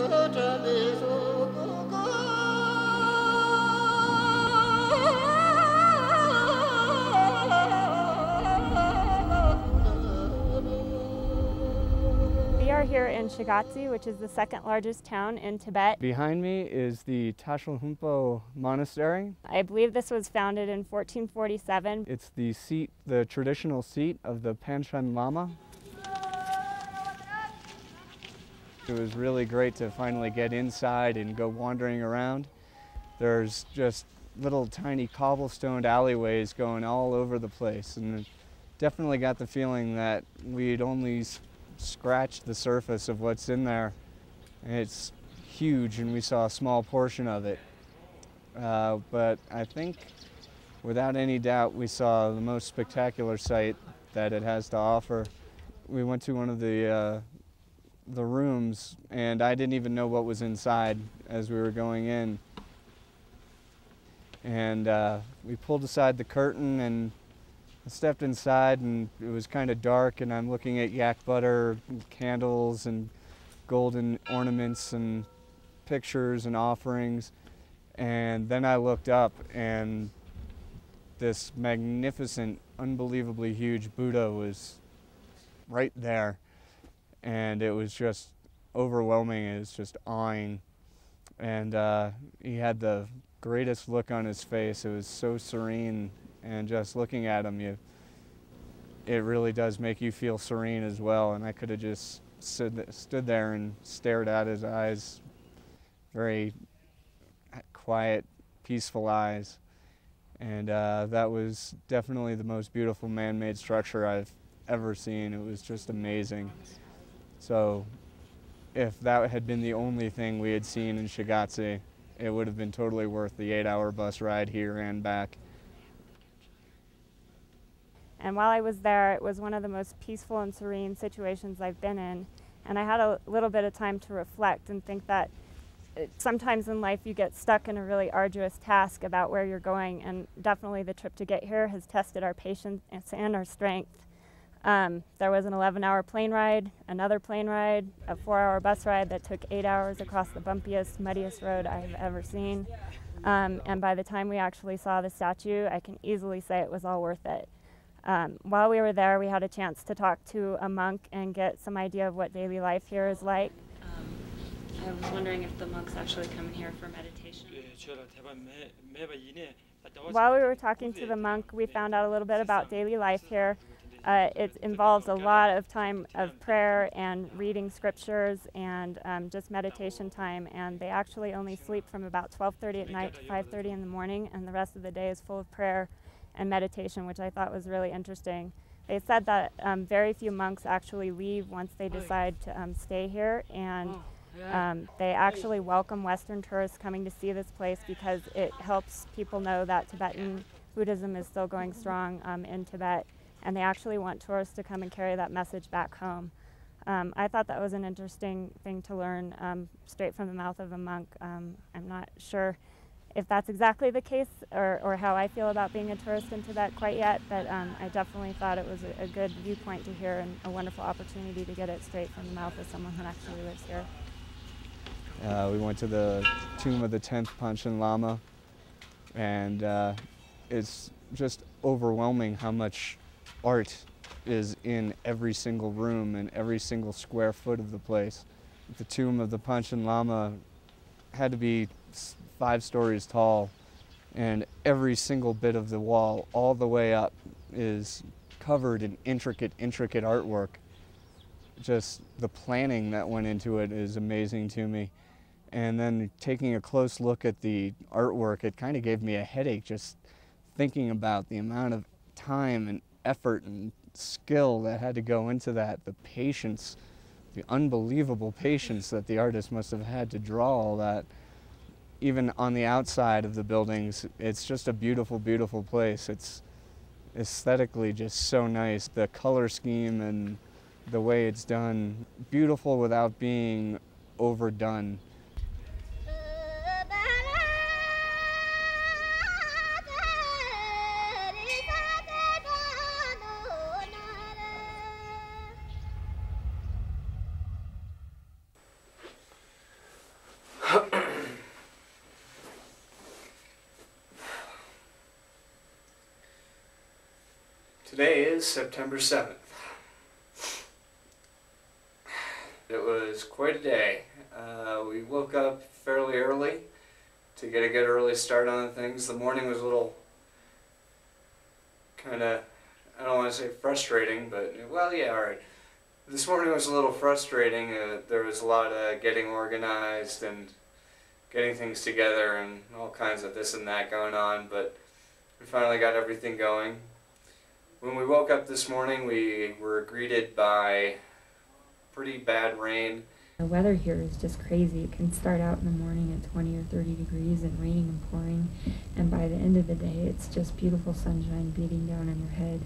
We are here in Shigatse, which is the second largest town in Tibet. Behind me is the Tashalhumpo Monastery. I believe this was founded in 1447. It's the seat, the traditional seat of the Panchen Lama. It was really great to finally get inside and go wandering around. There's just little tiny cobblestoned alleyways going all over the place, and definitely got the feeling that we'd only scratched the surface of what's in there. It's huge, and we saw a small portion of it. But I think, without any doubt, we saw the most spectacular sight that it has to offer. We went to one of the rooms, and I didn't even know what was inside as we were going in. And we pulled aside the curtain and I stepped inside, and it was kind of dark, and I'm looking at yak butter, and candles, and golden ornaments, and pictures and offerings. And then I looked up, and this magnificent, unbelievably huge Buddha was right there. And it was just overwhelming. It was just awing. And he had the greatest look on his face. It was so serene, and just looking at him, it really does make you feel serene as well. And I could have just stood there and stared at his eyes, very quiet, peaceful eyes. And that was definitely the most beautiful man-made structure I've ever seen. It was just amazing. So if that had been the only thing we had seen in Shigatse, it would have been totally worth the 8-hour bus ride here and back. And while I was there, it was one of the most peaceful and serene situations I've been in. And I had a little bit of time to reflect and think that sometimes in life you get stuck in a really arduous task about where you're going, and definitely the trip to get here has tested our patience and our strength. There was an 11-hour plane ride, another plane ride, a 4-hour bus ride that took 8 hours across the bumpiest, muddiest road I have ever seen. And by the time we actually saw the statue, I can easily say it was all worth it. While we were there, we had a chance to talk to a monk and get some idea of what daily life here is like. I was wondering if the monks actually come in here for meditation. While we were talking to the monk, we found out a little bit about daily life here. It involves a lot of time of prayer and reading scriptures and just meditation time, and they actually only sleep from about 12:30 at night to 5:30 in the morning, and the rest of the day is full of prayer and meditation, which I thought was really interesting. They said that very few monks actually leave once they decide to stay here, and they actually welcome Western tourists coming to see this place because it helps people know that Tibetan Buddhism is still going strong in Tibet, and they actually want tourists to come and carry that message back home. I thought that was an interesting thing to learn straight from the mouth of a monk. I'm not sure if that's exactly the case or how I feel about being a tourist in Tibet quite yet, but I definitely thought it was a good viewpoint to hear and a wonderful opportunity to get it straight from the mouth of someone who actually lives here. We went to the tomb of the 10th Panchen Lama, and it's just overwhelming how much art is in every single room and every single square foot of the place. The tomb of the Panchen Lama had to be 5 stories tall, and every single bit of the wall all the way up is covered in intricate artwork. Just the planning that went into it is amazing to me. And then taking a close look at the artwork, it kind of gave me a headache just thinking about the amount of time and effort and skill that had to go into that, the patience, the unbelievable patience that the artist must have had to draw all that. Even on the outside of the buildings, it's just a beautiful, beautiful place. It's aesthetically just so nice. The color scheme and the way it's done, beautiful without being overdone. Today is September 7th. It was quite a day. We woke up fairly early to get a good early start on things. The morning was a little kind of, I don't want to say frustrating, but well, yeah, alright. This morning was a little frustrating. There was a lot of getting organized and getting things together and all kinds of this and that going on, but we finally got everything going. When we woke up this morning, we were greeted by pretty bad rain. The weather here is just crazy. It can start out in the morning at 20 or 30 degrees and raining and pouring, and by the end of the day it's just beautiful sunshine beating down on your head,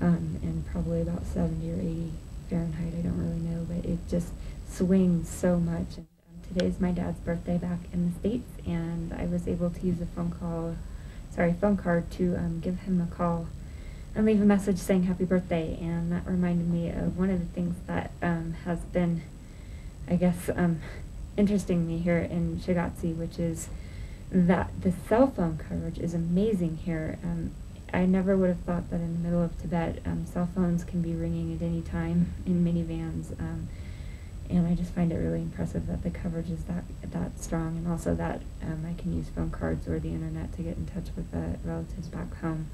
and probably about 70 or 80 Fahrenheit, I don't really know, but it just swings so much. And, today's my dad's birthday back in the States, and I was able to use a phone card to give him a call and leave a message saying happy birthday, and that reminded me of one of the things that has been, I guess, interesting me here in Shigatse, which is that the cell phone coverage is amazing here. I never would have thought that in the middle of Tibet, cell phones can be ringing at any time in minivans, and I just find it really impressive that the coverage is that strong, and also that I can use phone cards or the internet to get in touch with relatives back home.